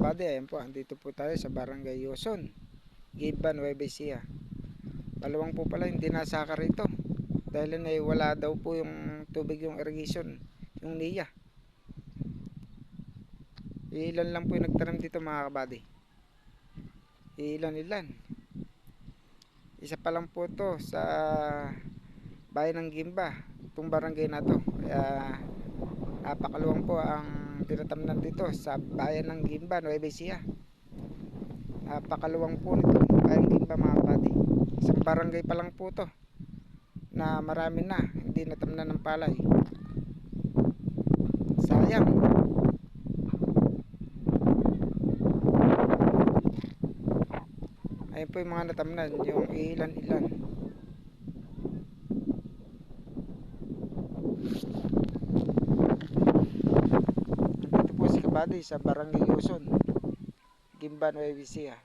kabady, ayan po, andito po tayo sa Barangay Yuson, Gimba, Nueva Ecija. Maluwang po pala, hindi nasaka rito dahil wala daw po yung tubig, yung irrigation, yung NIA. Ilan lang po yung nagtanim dito mga kabady, ilan. Isa pa lang po to sa bayan ng Gimba, itong barangay na to. Kaya napakaluwang po ang tinatamnan dito sa bayan ng Gimba, Nueva Ecija. Napakaluwang po nito bayan ng Gimba mga kabady. Isang barangay pa lang po to na marami na hindi natamnan ng palay. Sayang. Ayun po yung mga natamnan, yung ilan. Dito po si kabady sa Barangay Yuson, Gimba, Nueva Ecija.